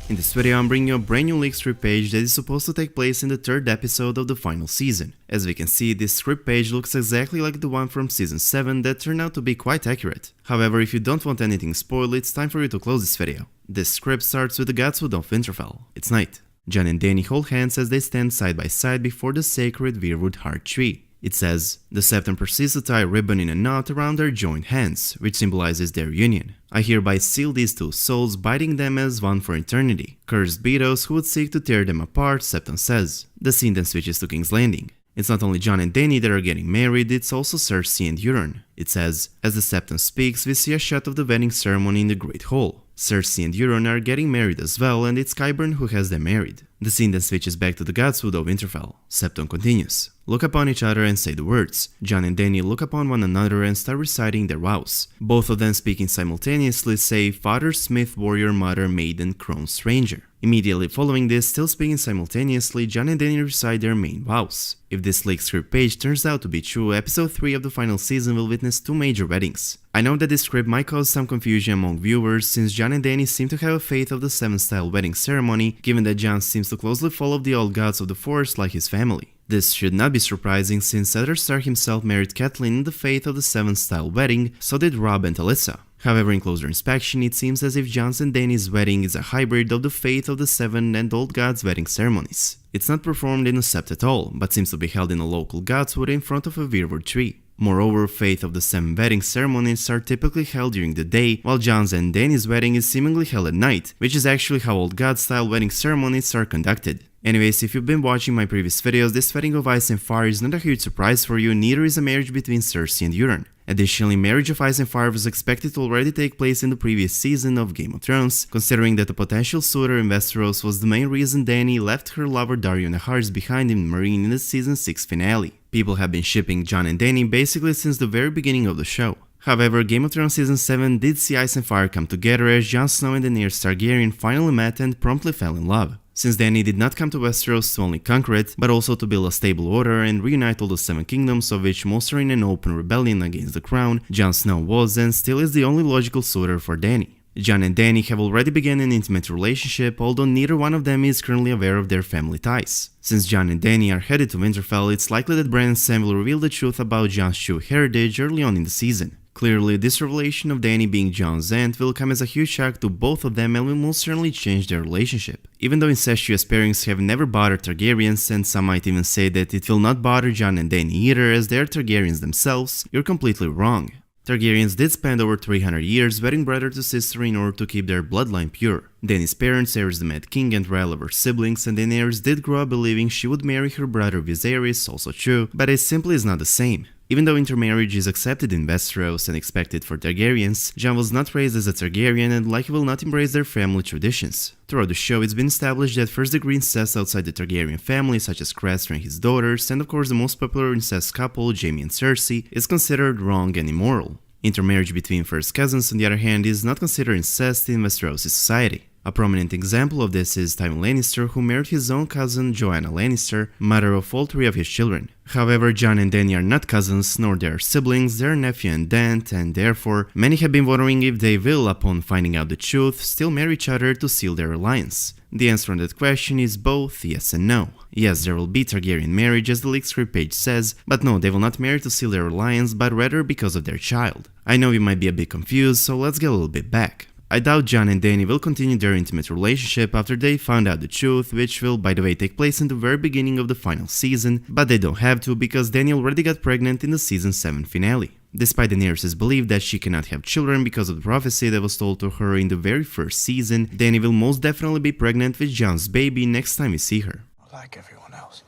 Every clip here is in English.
In this video I'm bringing you a brand new leaked script page that is supposed to take place in the 3rd episode of the final season. As we can see, this script page looks exactly like the one from season 7 that turned out to be quite accurate. However, if you don't want anything spoiled, it's time for you to close this video. This script starts with the Godswood of Winterfell. It's night. Jon and Dany hold hands as they stand side by side before the sacred Weirwood Heart Tree. It says, the Septon proceeds to tie a ribbon in a knot around their joined hands, which symbolizes their union. I hereby seal these two souls, binding them as one for eternity. Cursed be those who would seek to tear them apart, Septon says. The scene then switches to King's Landing. It's not only Jon and Dany that are getting married, it's also Cersei and Euron. It says, as the Septon speaks, we see a shot of the wedding ceremony in the Great Hall. Cersei and Euron are getting married as well, and it's Qyburn who has them married. The scene then switches back to the Godswood of Winterfell. Septon continues. Look upon each other and say the words. Jon and Dany look upon one another and start reciting their vows. Both of them speaking simultaneously say, Father, Smith, Warrior, Mother, Maiden, Crone, Stranger. Immediately following this, still speaking simultaneously, Jon and Dany recite their main vows. If this leaked script page turns out to be true, episode 3 of the final season will witness 2 major weddings. I know that this script might cause some confusion among viewers, since Jon and Dany seem to have a faith of the 7-style wedding ceremony, given that Jon seems to closely follow the old gods of the Forest like his family. This should not be surprising, since Eddard Stark himself married Catelyn in the faith of the 7-style wedding, so did Robb and Alyssa. However, in closer inspection, it seems as if Jon's and Dany's wedding is a hybrid of the faith of the 7 and Old Gods wedding ceremonies. It's not performed in a sept at all, but seems to be held in a local Godswood in front of a Weirwood tree. Moreover, faith of the 7 wedding ceremonies are typically held during the day, while Jon's and Dany's wedding is seemingly held at night, which is actually how Old God style wedding ceremonies are conducted. Anyways, if you've been watching my previous videos, this wedding of Ice and Fire is not a huge surprise for you, neither is a marriage between Cersei and Euron. Additionally, Marriage of Ice and Fire was expected to already take place in the previous season of Game of Thrones, considering that the potential suitor in Westeros was the main reason Dany left her lover Daario Naharis behind in Meereen in the season 6 finale. People have been shipping Jon and Dany basically since the very beginning of the show. However, Game of Thrones Season 7 did see Ice and Fire come together as Jon Snow and Daenerys Targaryen finally met and promptly fell in love. Since Dany did not come to Westeros to only conquer it, but also to build a stable order and reunite all the 7 kingdoms, of which most are in an open rebellion against the crown, Jon Snow was and still is the only logical suitor for Dany. Jon and Dany have already begun an intimate relationship, although neither one of them is currently aware of their family ties. Since Jon and Dany are headed to Winterfell, it's likely that Bran and Sam will reveal the truth about Jon's true heritage early on in the season. Clearly, this revelation of Dany being Jon's aunt will come as a huge shock to both of them and will most certainly change their relationship. Even though incestuous pairings have never bothered Targaryens, and some might even say that it will not bother Jon and Dany either as they are Targaryens themselves, you're completely wrong. Targaryens did spend over 300 years wedding brother to sister in order to keep their bloodline pure. Dany's parents, Aerys the Mad King and Rhaella, were siblings, and Daenerys did grow up believing she would marry her brother Viserys, also true, but it simply is not the same. Even though intermarriage is accepted in Westeros and expected for Targaryens, Jon was not raised as a Targaryen and likely will not embrace their family traditions. Throughout the show, it's been established that first-degree incest outside the Targaryen family, such as Craster and his daughters, and of course the most popular incest couple, Jaime and Cersei, is considered wrong and immoral. Intermarriage between first cousins, on the other hand, is not considered incest in Westerosi society. A prominent example of this is Tywin Lannister, who married his own cousin Joanna Lannister, mother of all 3 of his children. However, Jon and Dany are not cousins, nor their siblings, they are nephew and aunt, and therefore, many have been wondering if they will, upon finding out the truth, still marry each other to seal their alliance. The answer on that question is both yes and no. Yes, there will be Targaryen marriage as the leaked script page says, but no, they will not marry to seal their alliance, but rather because of their child. I know you might be a bit confused, so let's get a little bit back. I doubt Jon and Dany will continue their intimate relationship after they found out the truth, which will by the way take place in the very beginning of the final season, but they don't have to because Dany already got pregnant in the season 7 finale. Despite Daenerys' belief that she cannot have children because of the prophecy that was told to her in the very first season, Dany will most definitely be pregnant with Jon's baby next time we see her. Like everyone else.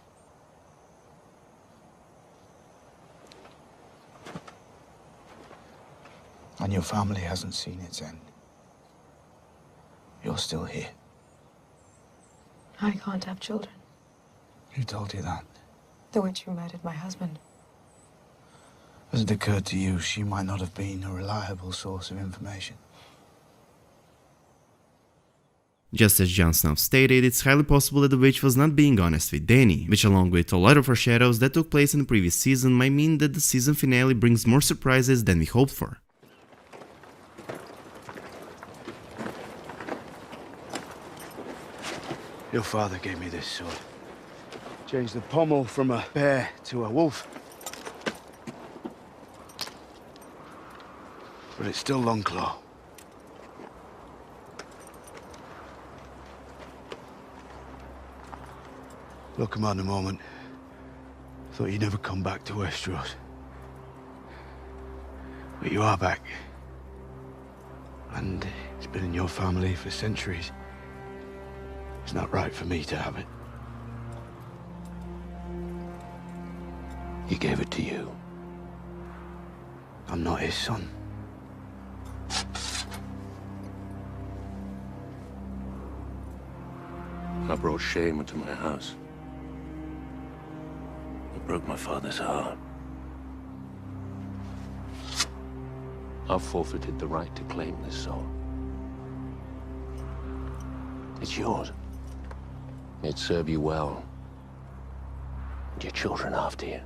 And your family hasn't seen its end. You're still here. I can't have children. Who told you that? The witch who murdered my husband. Has it occurred to you she might not have been a reliable source of information? Just as Jon Snow stated, it's highly possible that the witch was not being honest with Dany, which along with a lot of foreshadows that took place in the previous season might mean that the season finale brings more surprises than we hoped for. Your father gave me this sword. Changed the pommel from a bear to a wolf. But it's still Longclaw. Look, Commander Moment. Thought you'd never come back to Westeros. But you are back. And it's been in your family for centuries. It's not right for me to have it. He gave it to you. I'm not his son. I brought shame into my house. It broke my father's heart. I've forfeited the right to claim this soul. It's yours. It'd serve you well. And your children after you.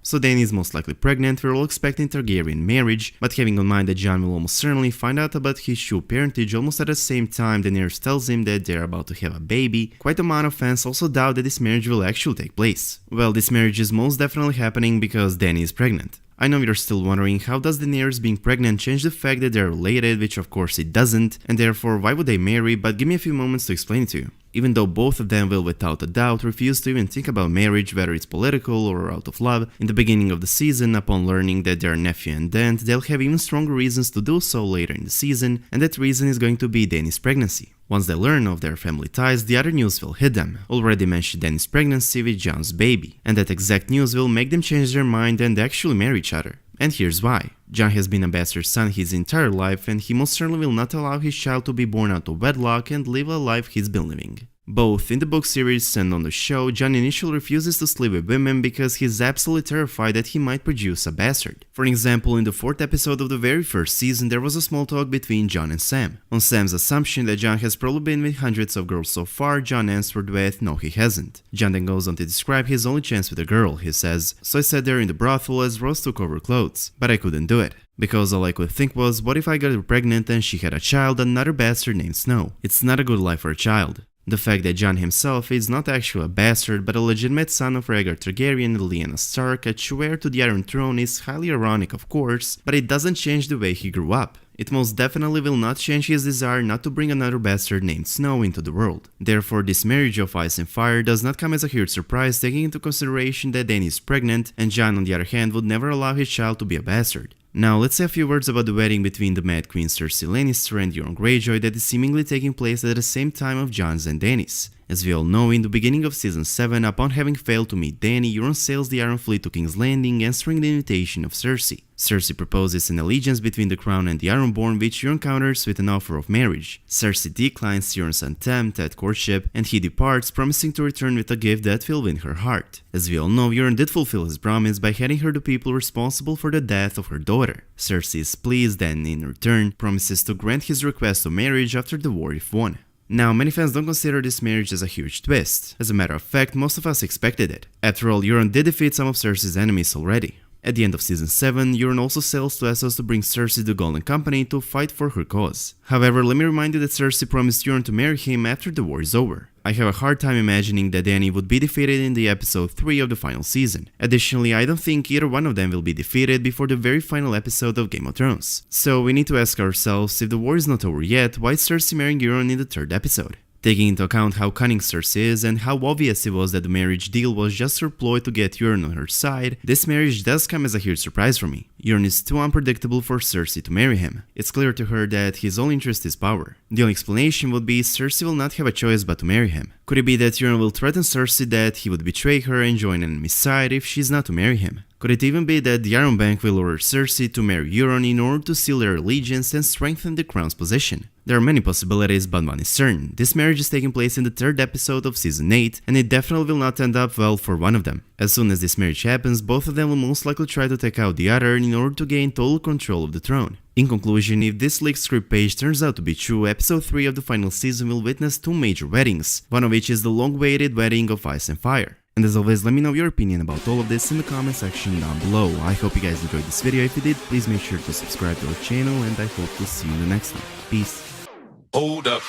So Dany is most likely pregnant. We're all expecting Targaryen marriage, but having in mind that Jon will almost certainly find out about his true parentage almost at the same time Daenerys tells him that they're about to have a baby, quite a amount of fans also doubt that this marriage will actually take place. Well, this marriage is most definitely happening because Dany is pregnant. I know you're still wondering how does Daenerys being pregnant change the fact that they're related, which of course it doesn't, and therefore why would they marry, but give me a few moments to explain it to you. Even though both of them will without a doubt refuse to even think about marriage, whether it's political or out of love, in the beginning of the season upon learning that they're nephew and aunt, they'll have even stronger reasons to do so later in the season, and that reason is going to be Dany's pregnancy. Once they learn of their family ties, the other news will hit them. Already mentioned Dany's pregnancy with Jon's baby, and that exact news will make them change their mind and actually marry each other. And here's why. Jon has been a bastard son his entire life, and he most certainly will not allow his child to be born out of wedlock and live a life he's been living. Both in the book series and on the show, Jon initially refuses to sleep with women because he's absolutely terrified that he might produce a bastard. For example, in the 4th episode of the very first season, there was a small talk between Jon and Sam. On Sam's assumption that Jon has probably been with hundreds of girls so far, Jon answered with, no he hasn't. Jon then goes on to describe his only chance with a girl. He says, so I sat there in the brothel as Rose took over clothes, but I couldn't do it. Because all I could think was, what if I got her pregnant and she had a child, another bastard named Snow? It's not a good life for a child. The fact that Jon himself is not actually a bastard but a legitimate son of Rhaegar Targaryen and Lyanna Stark, a true heir to the Iron Throne, is highly ironic of course, but it doesn't change the way he grew up. It most definitely will not change his desire not to bring another bastard named Snow into the world. Therefore, this marriage of ice and fire does not come as a huge surprise, taking into consideration that Dany is pregnant and Jon on the other hand would never allow his child to be a bastard. Now let's say a few words about the wedding between the Mad Queen Cersei Lannister and Euron Greyjoy that is seemingly taking place at the same time of Jon's and Dany's. As we all know, in the beginning of Season 7, upon having failed to meet Dany, Euron sails the Iron Fleet to King's Landing, answering the invitation of Cersei. Cersei proposes an allegiance between the Crown and the Ironborn, which Euron counters with an offer of marriage. Cersei declines Euron's attempt at courtship, and he departs, promising to return with a gift that will win her heart. As we all know, Euron did fulfill his promise by handing her the people responsible for the death of her daughter. Cersei is pleased and, in return, promises to grant his request of marriage after the war if won. Now, many fans don't consider this marriage as a huge twist. As a matter of fact, most of us expected it. After all, Euron did defeat some of Cersei's enemies already. At the end of Season 7, Euron also sails to Essos to bring Cersei the Golden Company to fight for her cause. However, let me remind you that Cersei promised Euron to marry him after the war is over. I have a hard time imagining that Dany would be defeated in the episode 3 of the final season. Additionally, I don't think either one of them will be defeated before the very final episode of Game of Thrones. So we need to ask ourselves, if the war is not over yet, why is Cersei marrying Euron in the 3rd episode? Taking into account how cunning Cersei is and how obvious it was that the marriage deal was just her ploy to get Euron on her side, this marriage does come as a huge surprise for me. Euron is too unpredictable for Cersei to marry him. It's clear to her that his only interest is power. The only explanation would be Cersei will not have a choice but to marry him. Could it be that Euron will threaten Cersei that he would betray her and join enemy's side if she's not to marry him? Could it even be that the Iron Bank will order Cersei to marry Euron in order to seal their allegiance and strengthen the crown's position? There are many possibilities, but one is certain. This marriage is taking place in the 3rd episode of Season 8, and it definitely will not end up well for one of them. As soon as this marriage happens, both of them will most likely try to take out the other in order to gain total control of the throne. In conclusion, if this leaked script page turns out to be true, episode 3 of the final season will witness 2 major weddings, one of which is the long-awaited wedding of Ice and Fire. And as always, let me know your opinion about all of this in the comment section down below. I hope you guys enjoyed this video. If you did, please make sure to subscribe to our channel, and I hope to see you in the next one. Peace. Hold up.